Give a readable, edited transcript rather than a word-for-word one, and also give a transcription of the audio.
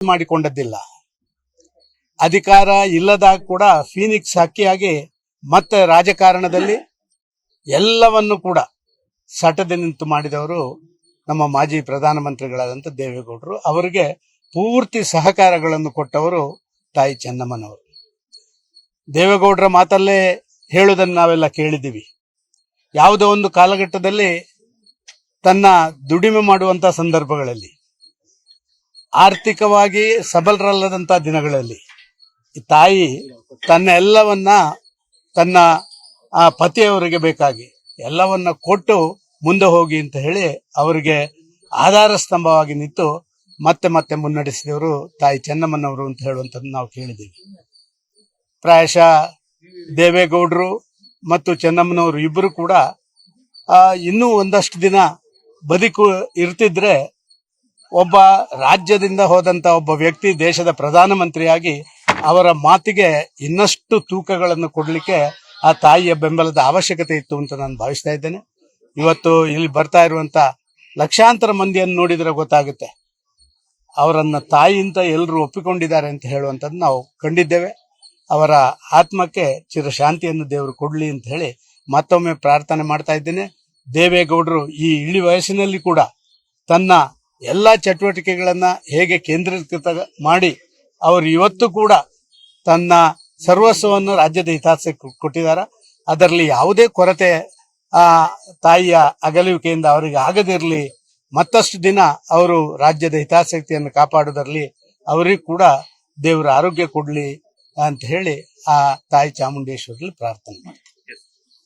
ಮಾಡಿಕೊಂಡದ್ದಿಲ್ಲ. ಅಧಿಕಾರ ಇಲ್ಲದಾಗ ಕೂಡ ಫೀನಿಕ್ಸ್ ಹಕ್ಕಿಯಾಗಿ ಮತ್ತೆ ರಾಜಕಾರಣದಲ್ಲಿ ಎಲ್ಲವನ್ನು ಕೂಡ ಸಟದೆ ನಿಂತು ಮಾಡಿದವರು ನಮ್ಮ ಮಾಜಿ ಪ್ರಧಾನಮಂತ್ರಿಗಳಾದಂಥ ದೇವೇಗೌಡರು. ಅವರಿಗೆ ಪೂರ್ತಿ ಸಹಕಾರಗಳನ್ನು ಕೊಟ್ಟವರು ತಾಯಿ ಚೆನ್ನಮ್ಮನವರು. ದೇವೇಗೌಡರ ಮಾತಲ್ಲೇ ಹೇಳುವುದನ್ನು ನಾವೆಲ್ಲ ಕೇಳಿದ್ದೀವಿ. ಯಾವುದೋ ಒಂದು ಕಾಲಘಟ್ಟದಲ್ಲಿ ತನ್ನ ದುಡಿಮೆ ಮಾಡುವಂತ ಸಂದರ್ಭಗಳಲ್ಲಿ, ಆರ್ಥಿಕವಾಗಿ ಸಬಲರಲ್ಲದಂತ ದಿನಗಳಲ್ಲಿ ಈ ತಾಯಿ ತನ್ನ ಎಲ್ಲವನ್ನ ತನ್ನ ಪತಿಯವರಿಗೆ ಬೇಕಾಗಿ ಎಲ್ಲವನ್ನ ಕೊಟ್ಟು ಮುಂದೆ ಹೋಗಿ ಅಂತ ಹೇಳಿ ಅವರಿಗೆ ಆಧಾರ ಸ್ತಂಭವಾಗಿ ನಿಂತು ಮತ್ತೆ ಮತ್ತೆ ಮುನ್ನಡೆಸಿದವರು ತಾಯಿ ಚೆನ್ನಮ್ಮನವರು ಅಂತ ಹೇಳುವಂಥದ್ದು ನಾವು ಕೇಳಿದ್ದೀವಿ. ಪ್ರಾಯಶಃ ದೇವೇಗೌಡರು ಮತ್ತು ಚೆನ್ನಮ್ಮನವರು ಇಬ್ಬರು ಕೂಡ ಇನ್ನೂ ಒಂದಷ್ಟು ದಿನ ಬದುಕು ಇರ್ತಿದ್ರೆ ಒಬ್ಬ ರಾಜ್ಯದಿಂದ ಹೋದಂತ ಒಬ್ಬ ವ್ಯಕ್ತಿ ದೇಶದ ಪ್ರಧಾನಮಂತ್ರಿಯಾಗಿ ಅವರ ಮಾತಿಗೆ ಇನ್ನಷ್ಟು ತೂಕಗಳನ್ನು ಕೊಡಲಿಕ್ಕೆ ಆ ತಾಯಿಯ ಬೆಂಬಲದ ಅವಶ್ಯಕತೆ ಇತ್ತು ಅಂತ ನಾನು ಭಾವಿಸ್ತಾ ಇದ್ದೇನೆ. ಇವತ್ತು ಇಲ್ಲಿ ಬರ್ತಾ ಇರುವಂತ ಲಕ್ಷಾಂತರ ಮಂದಿಯನ್ನು ನೋಡಿದ್ರೆ ಗೊತ್ತಾಗುತ್ತೆ ಅವರನ್ನ ತಾಯಿ ಅಂತ ಎಲ್ಲರೂ ಒಪ್ಪಿಕೊಂಡಿದ್ದಾರೆ ಅಂತ ಹೇಳುವಂಥದ್ದು ನಾವು ಕಂಡಿದ್ದೇವೆ. ಅವರ ಆತ್ಮಕ್ಕೆ ಚಿರಶಾಂತಿಯನ್ನು ದೇವರು ಕೊಡ್ಲಿ ಅಂತ ಹೇಳಿ ಮತ್ತೊಮ್ಮೆ ಪ್ರಾರ್ಥನೆ ಮಾಡ್ತಾ ಇದ್ದೇನೆ. ದೇವೇಗೌಡರು ಈ ಇಳಿ ವಯಸ್ಸಿನಲ್ಲಿ ಕೂಡ ತನ್ನ ಎಲ್ಲಾ ಚಟುವಟಿಕೆಗಳನ್ನ ಹೇಗೆ ಕೇಂದ್ರೀಕೃತ ಮಾಡಿ ಅವರು ಇವತ್ತು ಕೂಡ ತನ್ನ ಸರ್ವಸ್ವವನ್ನು ರಾಜ್ಯದ ಹಿತಾಸಕ್ತಿ ಕೊಟ್ಟಿದ್ದಾರೆ. ಅದರಲ್ಲಿ ಯಾವುದೇ ಕೊರತೆ ತಾಯಿಯ ಅಗಲುವಿಕೆಯಿಂದ ಅವರಿಗೆ ಆಗದಿರಲಿ, ಮತ್ತಷ್ಟು ದಿನ ಅವರು ರಾಜ್ಯದ ಹಿತಾಸಕ್ತಿಯನ್ನು ಕಾಪಾಡುವುದರಲ್ಲಿ ಅವರಿಗೂ ಕೂಡ ದೇವರ ಆರೋಗ್ಯ ಕೊಡ್ಲಿ ಅಂತ ಹೇಳಿ ಆ ತಾಯಿ ಚಾಮುಂಡೇಶ್ವರಲ್ಲಿ ಪ್ರಾರ್ಥನೆ ಮಾಡ್ತಾರೆ.